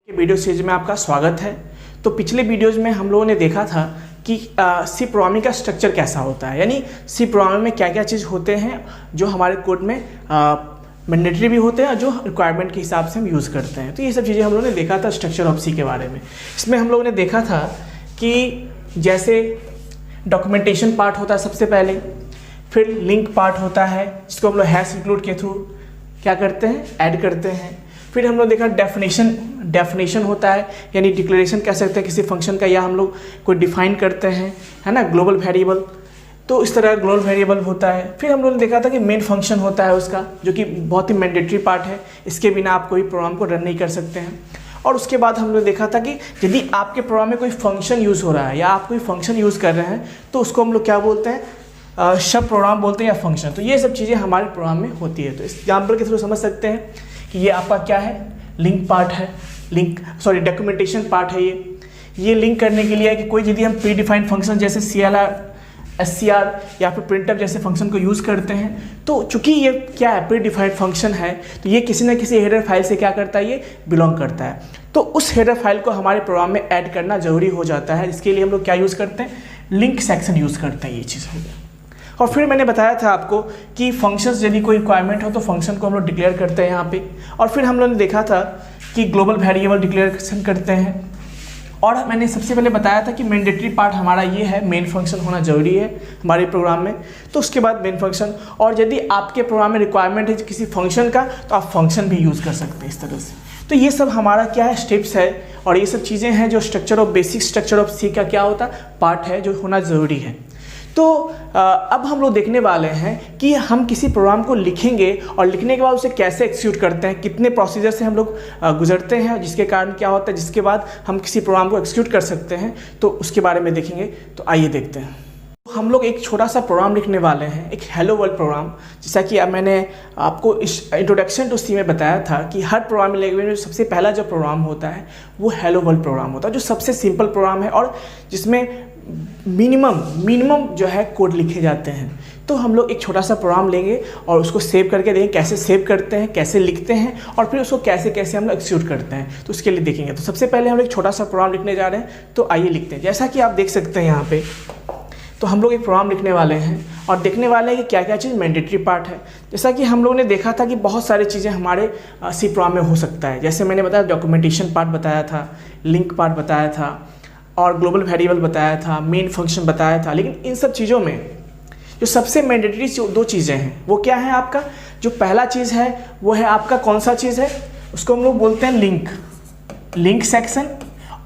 Video series में आपका स्वागत है। तो पिछले वीडियोज़ में हम लोगों ने देखा था कि सी प्रोग्रामिंग का स्ट्रक्चर कैसा होता है, यानी सी प्रोग्रामिंग में क्या क्या चीज़ होते हैं जो हमारे कोड में मैंडेटरी भी होते हैं और जो रिक्वायरमेंट के हिसाब से हम यूज़ करते हैं। तो ये सब चीज़ें हम लोगों ने देखा था स्ट्रक्चर ऑफ सी के बारे में। इसमें हम लोगों ने देखा था कि जैसे डॉक्यूमेंटेशन पार्ट होता है सबसे पहले, फिर लिंक पार्ट होता है जिसको हम लोग हैश इंक्लूड के थ्रू क्या करते हैं, ऐड करते हैं। फिर हम लोग देखा डेफिनेशन होता है, यानी डिक्लेरेशन कह सकते हैं किसी फंक्शन का, या हम लोग कोई डिफाइन करते हैं, है ना, ग्लोबल वेरिएबल। तो इस तरह ग्लोबल वेरिएबल होता है। फिर हम लोगों ने देखा था कि मेन फंक्शन होता है उसका, जो कि बहुत ही मैंडेटरी पार्ट है, इसके बिना आप कोई प्रोग्राम को रन नहीं कर सकते हैं। और उसके बाद हम लोग देखा था कि यदि आपके प्रोग्राम में कोई फंक्शन यूज़ हो रहा है या आप कोई फंक्शन यूज़ कर रहे हैं तो उसको हम लोग क्या बोलते हैं, सब प्रोग्राम बोलते हैं या फंक्शन। तो ये सब चीज़ें हमारे प्रोग्राम में होती है। तो इस एग्जाम्पल के थ्रू समझ सकते हैं कि ये आपका क्या है, लिंक पार्ट है, डॉक्यूमेंटेशन पार्ट है। ये लिंक करने के लिए है कि कोई यदि हम प्री डिफाइंड फंक्शन जैसे CLR, SCR या फिर प्रिंटअप जैसे फंक्शन को यूज़ करते हैं, तो चूंकि ये क्या है, प्री डिफाइंड फंक्शन है, तो ये किसी न किसी हेडर फाइल से क्या करता है, ये बिलोंग करता है। तो उस हेडर फाइल को हमारे प्रोग्राम में ऐड करना जरूरी हो जाता है, जिसके लिए हम लोग क्या यूज़ करते हैं, लिंक सेक्शन यूज़ करते हैं। ये चीज़ हो गया। और फिर मैंने बताया था आपको कि फंक्शंस यदि कोई रिक्वायरमेंट हो तो फंक्शन को हम लोग डिक्लेयर करते हैं यहाँ पे। और फिर हम लोगों ने देखा था कि ग्लोबल वेरिएबल डिक्लेरेशन करते हैं। और मैंने सबसे पहले बताया था कि मैंडेटरी पार्ट हमारा ये है, मेन फंक्शन होना जरूरी है हमारे प्रोग्राम में। तो उसके बाद मेन फंक्शन, और यदि आपके प्रोग्राम में रिक्वायरमेंट है किसी फंक्शन का तो आप फंक्शन भी यूज़ कर सकते हैं इस तरह से। तो ये सब हमारा क्या है, स्टेप्स है, और ये सब चीज़ें हैं जो बेसिक स्ट्रक्चर ऑफ सी का क्या होता है, पार्ट है, जो होना ज़रूरी है। तो अब हम लोग देखने वाले हैं कि हम किसी प्रोग्राम को लिखेंगे और लिखने के बाद उसे कैसे एक्सिक्यूट करते हैं, कितने प्रोसीजर से हम लोग गुजरते हैं, जिसके कारण क्या होता है, जिसके बाद हम किसी प्रोग्राम को एक्सिक्यूट कर सकते हैं, तो उसके बारे में देखेंगे। तो आइए देखते हैं। हम लोग एक छोटा सा प्रोग्राम लिखने वाले हैं, एक हेलो वर्ल्ड प्रोग्राम। जैसा कि अब मैंने आपको इस इंट्रोडक्शन टू सी में बताया था कि हर प्रोग्रामिंग लैंग्वेज में सबसे पहला जो प्रोग्राम होता है वो हेलो वर्ल्ड प्रोग्राम होता है, जो सबसे सिंपल प्रोग्राम है और जिसमें मिनिमम जो है कोड लिखे जाते हैं। तो हम लोग एक छोटा सा प्रोग्राम लेंगे और उसको सेव करके देखेंगे कैसे सेव करते हैं, कैसे लिखते हैं, और फिर उसको कैसे कैसे हम लोग एक्सिक्यूट करते हैं, तो उसके लिए देखेंगे। तो सबसे पहले हम लोग एक छोटा सा प्रोग्राम लिखने जा रहे हैं। तो आइए लिखते हैं। जैसा कि आप देख सकते हैं यहाँ पे, तो हम लोग एक प्रोग्राम लिखने वाले हैं और देखने वाले हैं कि क्या क्या चीज़ मैंडेटरी पार्ट है। जैसा कि हम लोगों ने देखा था कि बहुत सारी चीज़ें हमारे सी प्रोग्राम में हो सकता है। जैसे मैंने बताया, डॉक्यूमेंटेशन पार्ट बताया था, लिंक पार्ट बताया था, और ग्लोबल वेरिएबल बताया था, मेन फंक्शन बताया था। लेकिन इन सब चीज़ों में जो सबसे मैंडेटरी दो चीज़ें हैं वो क्या है आपका, जो पहला चीज़ है वो है आपका कौन सा चीज़ है, उसको हम लोग बोलते हैं लिंक सेक्शन,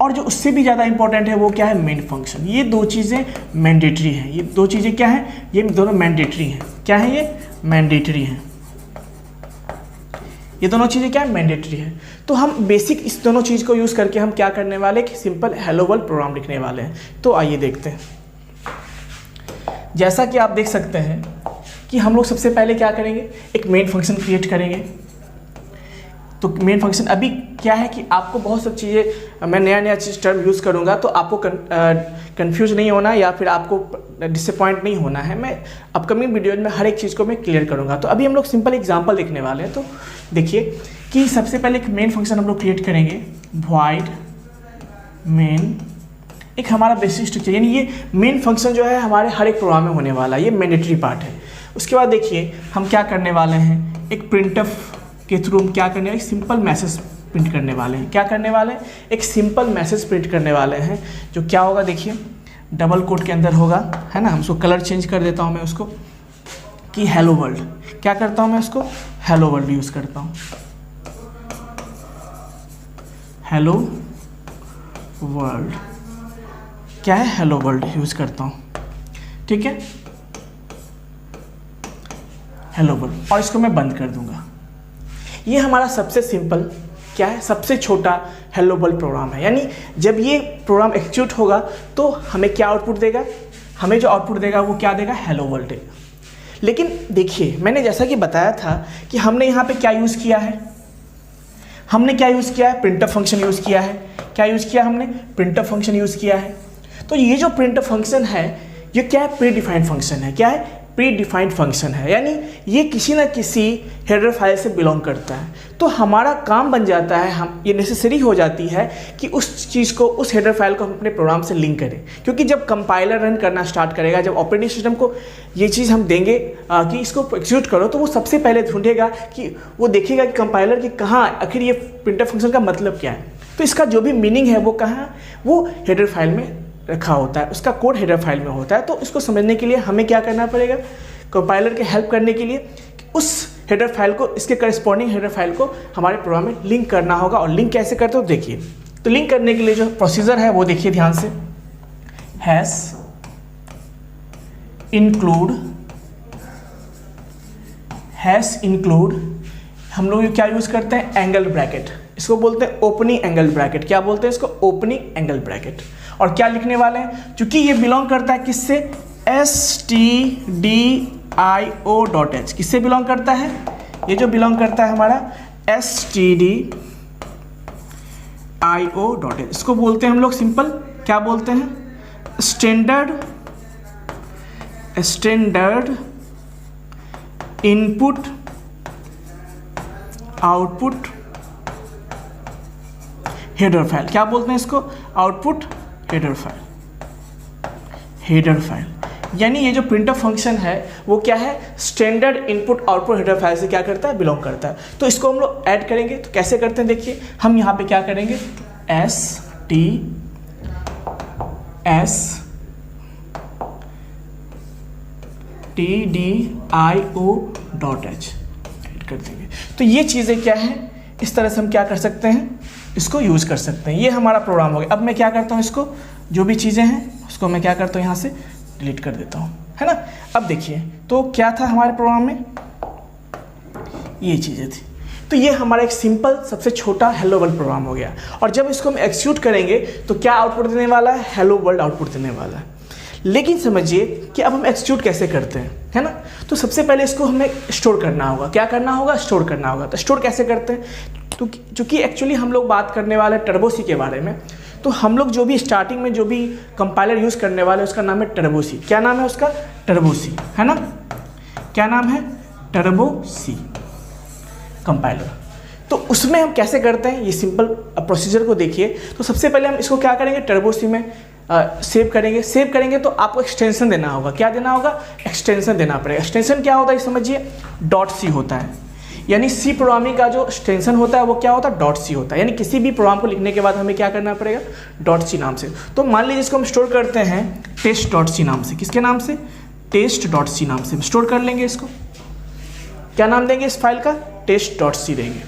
और जो उससे भी ज़्यादा इंपॉर्टेंट है वो क्या है, मेन फंक्शन। ये दो चीज़ें मैंडेटरी हैं। ये दो चीज़ें क्या हैं, ये दोनों मैंडेटरी हैं। क्या है ये, मैंडेटरी हैं। ये दोनों चीज़ें क्या है, मैंडेटरी है। तो हम बेसिक इस दोनों चीज़ को यूज़ करके हम क्या करने वाले, कि सिंपल हेलो वर्ल्ड प्रोग्राम लिखने वाले हैं। तो आइए देखते हैं। जैसा कि आप देख सकते हैं कि हम लोग सबसे पहले क्या करेंगे, एक मेन फंक्शन क्रिएट करेंगे। तो मेन फंक्शन अभी क्या है कि आपको बहुत सब चीज़ें, मैं नया चीज़ टर्म यूज़ करूँगा तो आपको कंफ्यूज नहीं होना या फिर आपको डिसअपॉइंट नहीं होना है। मैं अपकमिंग वीडियो में हर एक चीज़ को मैं क्लियर करूँगा। तो अभी हम लोग सिंपल एग्जांपल देखने वाले हैं। तो देखिए कि सबसे पहले एक मेन फंक्शन हम लोग क्रिएट करेंगे, void मेन, एक हमारा बेसिक स्ट्रक्चर, यानी ये मेन फंक्शन जो है हमारे हर एक प्रोग्राम में होने वाला है, ये मैंडेटरी पार्ट है। उसके बाद देखिए हम क्या करने वाले हैं, एक प्रिंटफ के थ्रू हम क्या करने वाले, एक सिंपल मैसेज प्रिंट करने वाले हैं। क्या करने वाले हैं, एक सिंपल मैसेज प्रिंट करने वाले हैं, जो क्या होगा देखिए, डबल कोट के अंदर होगा, है ना। हम उसको कलर चेंज कर देता हूँ मैं उसको, कि हेलो वर्ल्ड। क्या करता हूँ मैं उसको, हेलो वर्ल्ड यूज़ करता हूँ, हेलो वर्ल्ड। क्या है, हेलो वर्ल्ड यूज़ करता हूँ, ठीक है, हेलो वर्ल्ड। और इसको मैं बंद कर दूंगा। ये हमारा सबसे सिंपल क्या है, सबसे छोटा हेलो वर्ल्ड प्रोग्राम है। यानी जब ये प्रोग्राम एक्सिक्यूट होगा तो हमें क्या आउटपुट देगा, हमें जो आउटपुट देगा वो क्या देगा, हेलो वर्ल्ड देगा। लेकिन देखिए मैंने जैसा कि बताया था कि हमने यहाँ पे क्या यूज़ किया है, हमने क्या यूज़ किया है, प्रिंटफ फंक्शन यूज़ किया है। क्या यूज़ किया हमने, प्रिंटफ फंक्शन यूज़ किया है। तो ये जो प्रिंटफ फंक्शन है ये क्या है, प्री डिफाइंड फंक्शन है। क्या है, प्री डिफाइंड फंक्शन है, यानी ये किसी ना किसी हेडर फाइल से बिलोंग करता है। तो हमारा काम बन जाता है, हम ये नेसेसरी हो जाती है कि उस चीज़ को, उस हेडर फाइल को हम अपने प्रोग्राम से लिंक करें, क्योंकि जब कंपाइलर रन करना स्टार्ट करेगा, जब ऑपरेटिंग सिस्टम को ये चीज़ हम देंगे कि इसको एग्जीक्यूट करो, तो वो सबसे पहले ढूंढेगा कि वो देखेगा कि कंपाइलर की कहाँ आखिर ये प्रिंटफ फंक्शन का मतलब क्या है। तो इसका जो भी मीनिंग है वो कहाँ, वो हेडर फाइल में रखा होता है, उसका कोड हेडर फाइल में होता है। तो इसको समझने के लिए हमें क्या करना पड़ेगा, कंपाइलर के हेल्प करने के लिए उस हेडर फाइल को, इसके करस्पॉन्डिंग हेडर फाइल को हमारे प्रोग्राम में लिंक करना होगा। और लिंक कैसे करते हो देखिए, तो लिंक करने के लिए जो प्रोसीजर है वो देखिए ध्यान से, हैश इंक्लूड हम लोग क्या यूज़ करते हैं, एंगल ब्रैकेट, इसको बोलते हैं ओपनिंग एंगल ब्रैकेट। क्या बोलते हैं इसको, ओपनिंग एंगल ब्रैकेट। और क्या लिखने वाले हैं, क्योंकि ये बिलोंग करता है किससे, stdio.h, किससे बिलोंग करता है, ये जो बिलोंग करता है हमारा stdio.h, इसको बोलते हैं हम लोग सिंपल, क्या बोलते हैं, standard input output header file. क्या बोलते हैं इसको, आउटपुट हेडर फाइल। यानी ये जो प्रिंटफ फंक्शन है वो क्या है, standard input output header file से क्या करता है, बिलोंग करता है। तो इसको हम लोग ऐड करेंगे, तो कैसे करते हैं देखिए, हम यहाँ पे क्या करेंगे, stdio.h ऐड कर देंगे। तो ये चीज़ें क्या है, इस तरह से हम क्या कर सकते हैं, इसको यूज़ कर सकते हैं। ये हमारा प्रोग्राम हो गया। अब मैं क्या करता हूँ, इसको जो भी चीज़ें हैं उसको मैं क्या करता हूँ, यहाँ से डिलीट कर देता हूँ, है ना। अब देखिए, तो क्या था हमारे प्रोग्राम में, ये चीज़ें थी। तो ये हमारा एक सिंपल सबसे छोटा हेलो वर्ल्ड प्रोग्राम हो गया। और जब इसको हम एक्सिक्यूट करेंगे तो क्या आउटपुट देने वाला है, हेलो वर्ल्ड आउटपुट देने वाला है। लेकिन समझिए कि अब हम एक्सिक्यूट कैसे करते हैं, है ना। तो सबसे पहले इसको हमें स्टोर करना होगा। क्या करना होगा, स्टोर करना होगा। तो स्टोर कैसे करते हैं, तो चूँकि एक्चुअली हम लोग बात करने वाले टर्बो सी के बारे में, तो हम लोग जो भी स्टार्टिंग में जो भी कंपाइलर यूज़ करने वाले उसका नाम है टर्बो सी। क्या नाम है उसका, टर्बो सी, है ना। क्या नाम है, टर्बो सी कंपाइलर। तो उसमें हम कैसे करते हैं, ये सिंपल प्रोसीजर को देखिए। तो सबसे पहले हम इसको क्या करेंगे, टर्बो सी में सेव करेंगे तो आपको एक्सटेंशन देना होगा। क्या देना होगा, एक्सटेंशन देना पड़ेगा। एक्सटेंशन क्या होता है, समझिए, .c होता है। यानी सी प्रोग्रामिंग का जो एक्सटेंशन होता है वो क्या होता है, .c होता है। यानी किसी भी प्रोग्राम को लिखने के बाद हमें क्या करना पड़ेगा, .c नाम से। तो मान लीजिए इसको हम स्टोर करते हैं test.c नाम से। किसके नाम से, test.c नाम से स्टोर कर लेंगे। इसको क्या नाम देंगे, इस फाइल का test.c देंगे।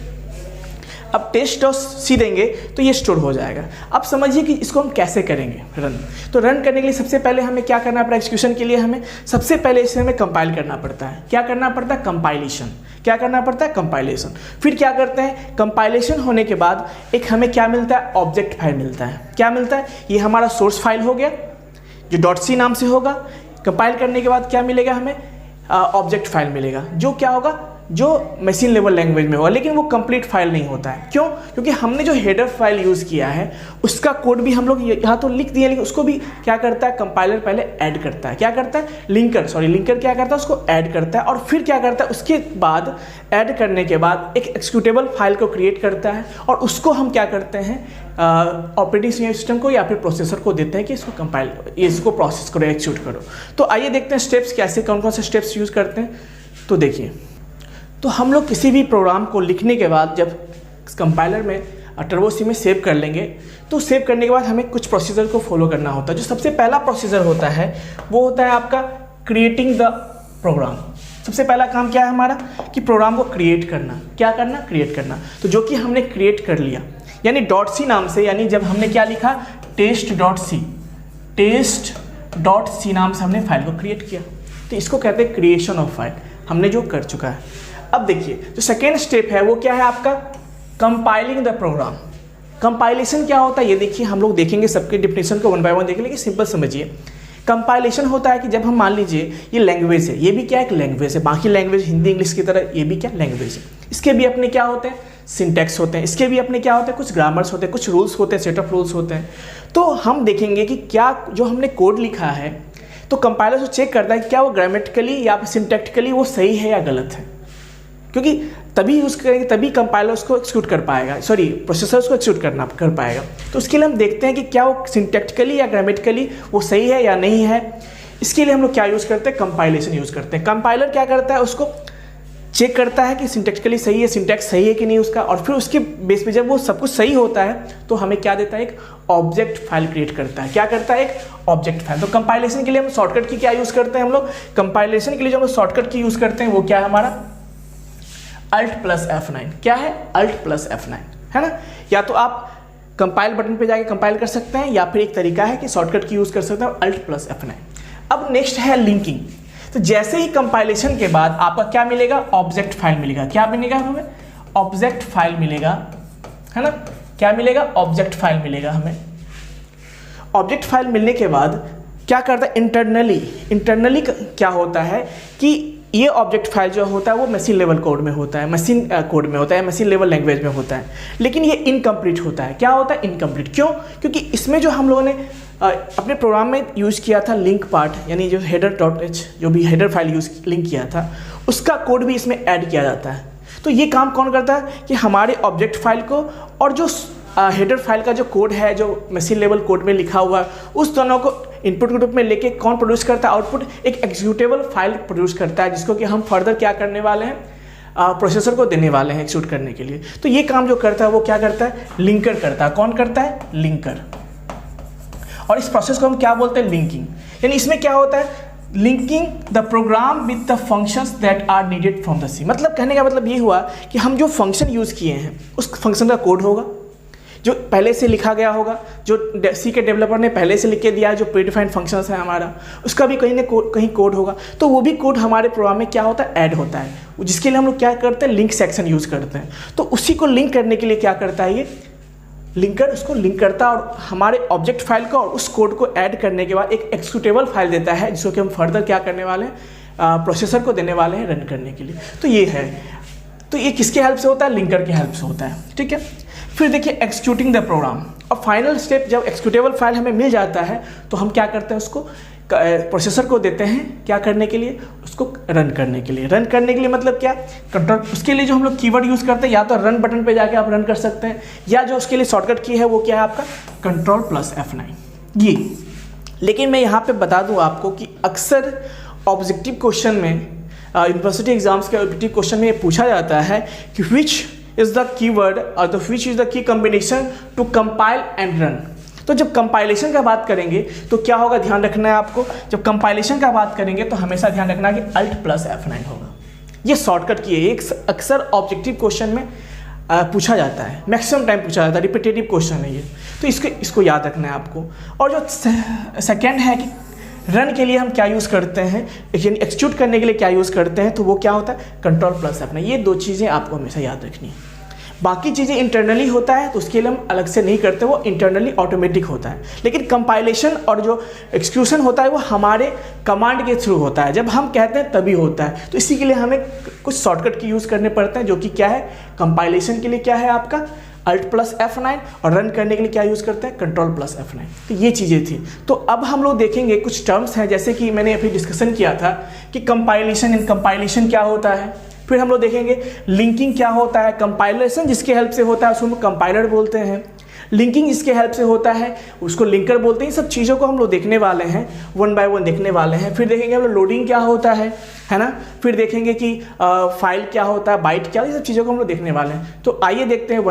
अब test.c देंगे तो ये स्टोर हो जाएगा। अब समझिए कि इसको हम कैसे करेंगे रन। तो रन करने के लिए सबसे पहले हमें क्या करना पड़ेगा, एक्सिक्यूशन के लिए हमें सबसे पहले इसे हमें कंपाइल करना पड़ता है। क्या करना पड़ता है, कंपाइलेशन। क्या करना पड़ता है, कंपाइलेशन। फिर क्या करते हैं, कंपाइलेशन होने के बाद एक हमें क्या मिलता है, ऑब्जेक्ट फाइल मिलता है। क्या मिलता है, ये हमारा सोर्स फाइल हो गया जो .c नाम से होगा। कंपाइल करने के बाद क्या मिलेगा हमें, ऑब्जेक्ट फाइल मिलेगा, जो क्या होगा, जो मशीन लेवल लैंग्वेज में होगा। लेकिन वो कंप्लीट फाइल नहीं होता है। क्यों, क्योंकि हमने जो हेडर फाइल यूज़ किया है उसका कोड भी हम लोग यहाँ तो लिख दिए, लेकिन उसको भी क्या करता है, कंपाइलर पहले ऐड करता है। क्या करता है, लिंकर क्या करता है, उसको ऐड करता है। और फिर क्या करता है, उसके बाद ऐड करने के बाद एक एक्सिक्यूटेबल फाइल को क्रिएट करता है और उसको हम क्या करते हैं, ऑपरेटिंग सिस्टम को या फिर प्रोसेसर को देते हैं कि इसको कंपाइल, इसको प्रोसेस करो, एक्सिक्यूट करो। तो आइए देखते हैं स्टेप्स कैसे, कौन कौन से स्टेप्स यूज़ करते हैं। तो देखिए, तो हम लोग किसी भी प्रोग्राम को लिखने के बाद जब कंपाइलर में टर्बो सी में सेव कर लेंगे, तो सेव करने के बाद हमें कुछ प्रोसीजर को फॉलो करना होता है। जो सबसे पहला प्रोसीजर होता है वो होता है आपका क्रिएटिंग द प्रोग्राम। सबसे पहला काम क्या है हमारा, कि प्रोग्राम को क्रिएट करना। क्या करना, क्रिएट करना। तो जो कि हमने क्रिएट कर लिया, यानी .c नाम से, यानी जब हमने क्या लिखा, test.c नाम से हमने फाइल को क्रिएट किया। तो इसको कहते हैं क्रिएशन ऑफ फाइल, हमने जो कर चुका है। अब देखिए, जो सेकेंड स्टेप है वो क्या है आपका, कंपाइलिंग द प्रोग्राम। कंपाइलेशन क्या होता है ये देखिए, हम लोग देखेंगे, सबके डिफिनेशन को 1 बाय 1 देखेंगे, लेकिन सिंपल समझिए। कंपाइलेशन होता है कि जब हम मान लीजिए ये लैंग्वेज है, ये भी क्या एक लैंग्वेज है, बाकी लैंग्वेज हिंदी इंग्लिश की तरह ये भी क्या लैंग्वेज है। इसके भी अपने क्या होते हैं, सिंटैक्स होते हैं। इसके भी अपने क्या होते हैं, कुछ ग्रामर्स होते हैं, कुछ रूल्स होते हैं, सेट ऑफ रूल्स होते हैं। तो हम देखेंगे कि क्या जो हमने कोड लिखा है, तो कंपाइलर उसको चेक करता है कि क्या वो ग्रामेटिकली या सिंटैक्टिकली वो सही है या गलत है, क्योंकि तभी यूज़ करेंगे तभी कंपाइलर उसको एक्सिक्यूट कर पाएगा, सॉरी प्रोसेसर उसको एक्सिक्यूट कर पाएगा। तो उसके लिए हम देखते हैं कि क्या वो सिंटैक्टिकली या ग्रामेटिकली वो सही है या नहीं है। इसके लिए हम लोग क्या यूज़ करते हैं, कंपाइलेशन यूज़ करते हैं। कंपाइलर क्या करता है, उसको चेक करता है कि सिंटैक्टिकली सही है, सिंटैक्स सही है कि नहीं उसका, और फिर उसके बेस पे जब वो सब कुछ सही होता है तो हमें क्या देता है, एक ऑब्जेक्ट फाइल क्रिएट करता है। क्या करता है, एक ऑब्जेक्ट फाइल। तो कंपाइलेशन के लिए हम शॉर्टकट की क्या यूज़ करते हैं, हम लोग कंपाइलेशन के लिए जो हम शॉर्टकट की यूज़ करते हैं वो क्या है हमारा, Alt+F9। क्या है, Alt+F9, है ना। या तो आप कंपाइल बटन पे जाके कंपाइल कर सकते हैं, या फिर एक तरीका है कि शॉर्टकट की यूज़ कर सकते हैं Alt+F9। अब नेक्स्ट है लिंकिंग। तो जैसे ही कंपाइलेशन के बाद आपका क्या मिलेगा, ऑब्जेक्ट फाइल मिलेगा। क्या मिलेगा हमें, ऑब्जेक्ट फाइल मिलेगा, है ना। क्या मिलेगा, ऑब्जेक्ट फाइल मिलेगा हमें। ऑब्जेक्ट फाइल मिलने के बाद क्या करता है, इंटरनली क्या होता है कि ये ऑब्जेक्ट फाइल जो होता है वो मशीन लेवल कोड में होता है, मशीन कोड में होता है, मशीन लेवल लैंग्वेज में होता है, लेकिन ये इनकम्प्लीट होता है। क्या होता है, इनकम्प्लीट। क्यों, क्योंकि इसमें जो हम लोगों ने अपने प्रोग्राम में यूज़ किया था लिंक पार्ट, यानी जो header.h जो भी हेडर फाइल लिंक किया था उसका कोड भी इसमें ऐड किया जाता है। तो ये काम कौन करता है कि हमारे ऑब्जेक्ट फाइल को और जो हेडर फाइल का जो कोड है जो मशीन लेवल कोड में लिखा हुआ है उस दोनों को इनपुट के रूप में लेके कौन प्रोड्यूस करता है, आउटपुट एक एग्जीक्यूटेबल फाइल प्रोड्यूस करता है, जिसको कि हम फर्दर क्या करने वाले हैं, प्रोसेसर को देने वाले हैं एक्सिक्यूट करने के लिए। तो ये काम जो करता है वो क्या करता है, लिंकर करता है। कौन करता है, लिंकर। और इस प्रोसेस को हम क्या बोलते हैं, लिंकिंग। यानी इसमें क्या होता है, linking the program with the functions that are needed from the C. मतलब कहने का मतलब ये हुआ कि हम जो फंक्शन यूज़ किए हैं उस फंक्शन का कोड होगा जो पहले से लिखा गया होगा, जो सी के डेवलपर ने पहले से लिख के दिया है, जो प्रीडिफाइंड फंक्शंस है हमारा, उसका भी कहीं ना कहीं कोड होगा। तो वो भी कोड हमारे प्रोग्राम में क्या होता है, ऐड होता है, जिसके लिए हम लोग क्या करते हैं, लिंक सेक्शन यूज़ करते हैं। तो उसी को लिंक करने के लिए क्या करता है, ये लिंकर उसको लिंक करता है और हमारे ऑब्जेक्ट फाइल को और उस कोड को ऐड करने के बाद एक एक्सिक्यूटेबल फाइल देता है, जिसको कि हम फर्दर क्या करने वाले हैं, प्रोसेसर को देने वाले हैं रन करने के लिए। तो ये है, तो ये किसके हेल्प से होता है, लिंकर के हेल्प से होता है, ठीक है। फिर देखिए एक्सिक्यूटिंग द प्रोग्राम। और फाइनल स्टेप, जब एक्सिक्यूटेबल फाइल हमें मिल जाता है तो हम क्या करते हैं, उसको प्रोसेसर को देते हैं क्या करने के लिए, उसको रन करने के लिए। रन करने के लिए मतलब क्या, कंट्रोल। उसके लिए जो हम लोग कीवर्ड यूज़ करते हैं, या तो रन बटन पे जाके आप रन कर सकते हैं, या जो उसके लिए शॉर्टकट की है वो क्या है आपका, Ctrl+F9 ये। लेकिन मैं यहाँ पे बता दूँ आपको कि अक्सर ऑब्जेक्टिव क्वेश्चन में, यूनिवर्सिटी एग्जाम्स के ऑब्जेक्टिव क्वेश्चन में ये पूछा जाता है कि विच इज़ द कीवर्ड और the which is the key combination to compile and run. तो जब कंपाइलेशन का बात करेंगे तो क्या होगा, ध्यान रखना है आपको, जब कंपाइलेशन का बात करेंगे तो हमेशा ध्यान रखना है कि Alt+F9 होगा। ये शॉर्टकट की है, एक अक्सर ऑब्जेक्टिव क्वेश्चन में पूछा जाता है, मैक्सिमम टाइम पूछा जाता है, रिपीटेटिव क्वेश्चन है ये, तो इसको याद रखना है आपको। और जो सेकेंड है कि रन के लिए हम क्या यूज़ करते हैं, यानी एक्सिक्यूट करने के लिए क्या यूज़ करते हैं, तो वो क्या होता है, Ctrl+F9। ये दो चीज़ें आपको हमेशा याद रखनी है। बाकी चीज़ें इंटरनली होता है तो उसके लिए हम अलग से नहीं करते, वो इंटरनली ऑटोमेटिक होता है। लेकिन कंपाइलेशन और जो एक्सिक्यूशन होता है वो हमारे कमांड के थ्रू होता है, जब हम कहते हैं तभी होता है। तो इसी के लिए हमें कुछ शॉर्टकट की यूज़ करने पड़ते हैं, जो कि क्या है, कंपाइलेशन के लिए क्या है आपका Alt+F9 और रन करने के लिए क्या यूज़ करते हैं, Ctrl+F9। तो ये चीज़ें थी। तो अब हम लोग देखेंगे कुछ टर्म्स हैं, जैसे कि मैंने अभी डिस्कशन किया था कि कंपाइलेशन इन कंपाइलेशन क्या होता है। फिर हम लोग देखेंगे लिंकिंग क्या होता है, कंपाइलेशन जिसके हेल्प से होता है उसको हम कंपाइलर बोलते हैं, लिंकिंग जिसके हेल्प से होता है उसको लिंकर बोलते हैं। इन सब चीज़ों को हम लोग देखने वाले हैं, वन बाय वन देखने वाले हैं। फिर देखेंगे हम लोग लोडिंग क्या होता है ना। फिर देखेंगे कि फाइल क्या होता है, बाइट क्या, ये सब चीज़ों को हम लोग देखने वाले हैं। तो आइए देखते हैं वन